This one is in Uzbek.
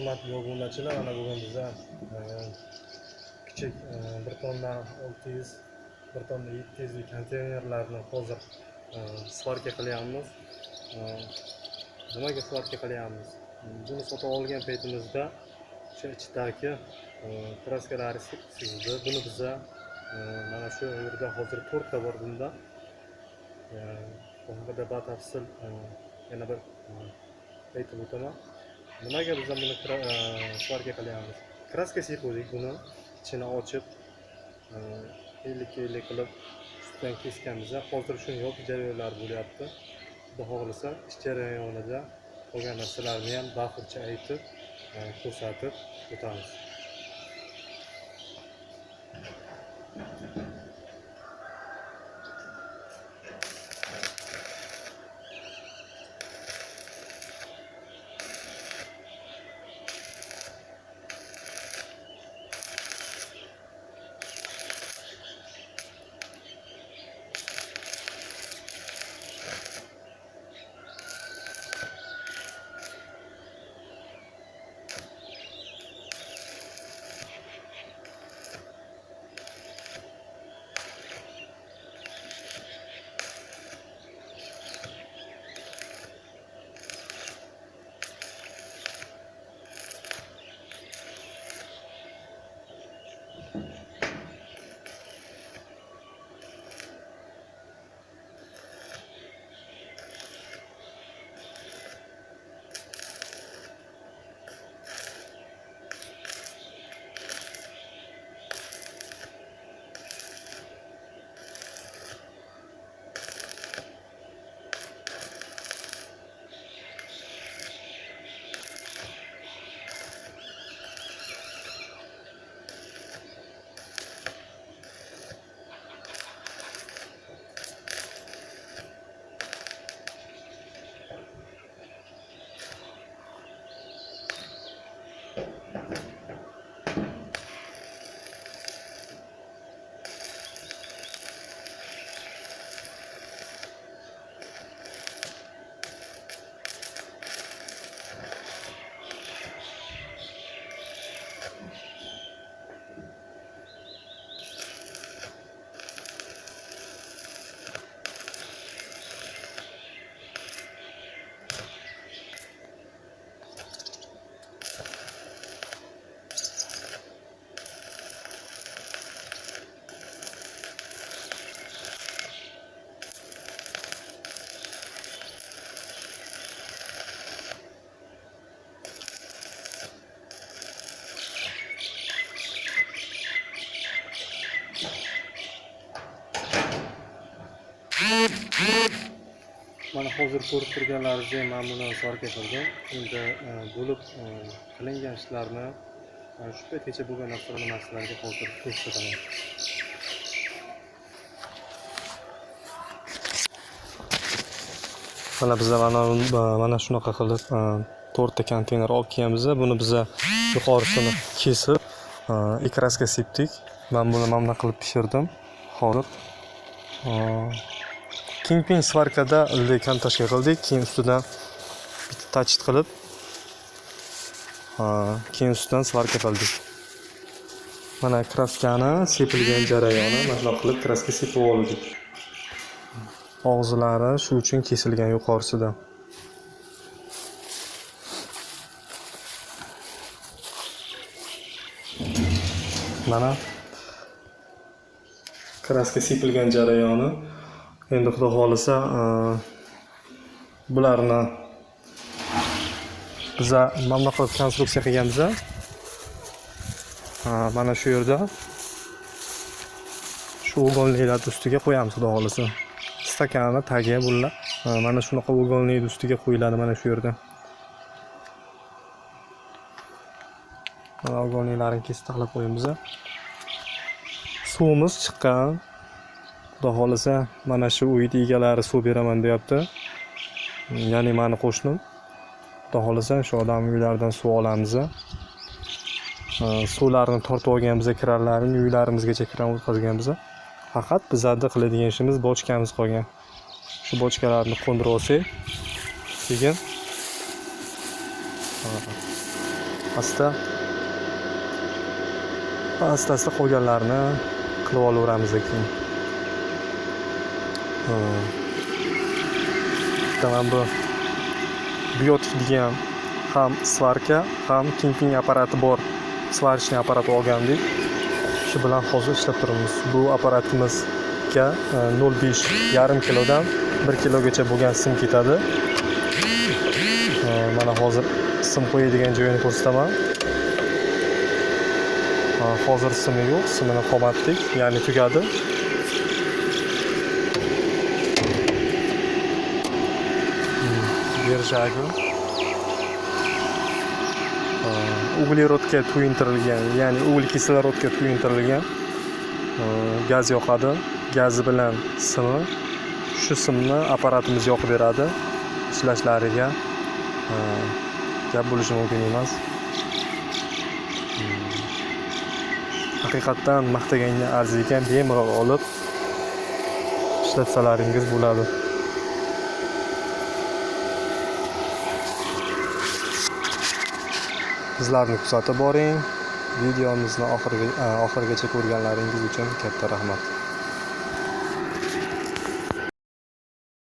Hurmatli obunachilar, ana bugun biza kichik 1 tonna 600, 1 tonna 700 lik konteynerlarni hozir svarka qilyapmiz. Nimaga svarka qilyapmiz? Buni sotib olgan paytimizda o'sha ichidagi kraskalari sizdi. Buni biza mana shu yerda hozir 4 ta bor bunda. Bu haqida batafsil yana bir aytib o'taman. Nimaga biz buni svarka qilyapmiz? Kraska sepdik, buni ichini ochib ellik qilib ustidan kesganmiz. Hozir shuni yopiq jarayonlar bo'lyapti. Xudo xohlasa ish jarayonida qolgan narsalarni ham bafurcha aytib ko'rsatib o'tamiz. Mana hozir ko'rib turganlaringizdek men buni svarka qildim. Endi bo'lib qilingan ishlarni shu paytgacha bo'lgan narsalarni sizlarga hozir ko'rsataman. Mana biz mana shunaqa qilib 4 ta konteyner olib kelganmiz. Buni biz yuqorisini kesib ikraska sepdik. Men buni mana qilib pishirdim. Hozir kingpin svarkada kantoshka qildik, keyin ustidan bitta tachit qilib keyin ustidan svarka qildik. Mana kraskani sepilgan jarayoni mana shunday qilib kraska sepib oldik. Og'zlari shu uchun kesilgan yuqorisidan. Mana kraska sepilgan jarayoni. Endi xudo xolisa bularni biz mana qilib konstruksiya qilganmiz. Mana shu yerda shu ugonliklar ustiga qo'yamiz xudo xolisa. Stakanni tagi bular mana shunaqa ugonlik ustiga qo'yiladi mana shu yerda. Mana ugonliklarini kesib taxlab qo'yamiz. Suvimiz chiqqan. Xudo xolisa mana shu uyda egalari suv beraman deyapti. Ya'ni meni qo'shnim. Xudo xolisa shu odam uylaridan suv olamiz. Suvlarni tortib olganmiz, kranlarni uylarimizgacha kran o'tkazganmiz. Faqat bizlarda qiladigan ishimiz bochkamiz qolgan. Shu bochkalarni qo'ndirib olsak, keyin asta qolganlarini qilib olaveramiz keyin. Tamam, bu biotik degan ham svarka, ham kemping apparati bor svarishniy apparat olgandik. Shu bilan hozir ishlab turibmiz. Bu apparatimizga 0,5 yarim kilodan 1 kilogacha bo'lgan sim ketadi. Mana hozir sim qo'yadigan joyini ko'rsataman. Hozir simi yo'q, simini qo'ymadik, ya'ni tugadi. Berjagi uglerodga to'yintirilgan, ya'ni uglekislorодga to'yintirilgan gaz yoqadi. Gazi bilan simi, shu simni apparatimiz yoqib beradi. Ishlashlariga gap bo'lishi mumkin emas. Haqiqatdan maqtaganga arzigan, bemalol olib ishlatsalaringiz bo'ladi. Bizlarni kuzatib boring. Videomizni oxirigacha ko'rganlaringiz uchun katta rahmat.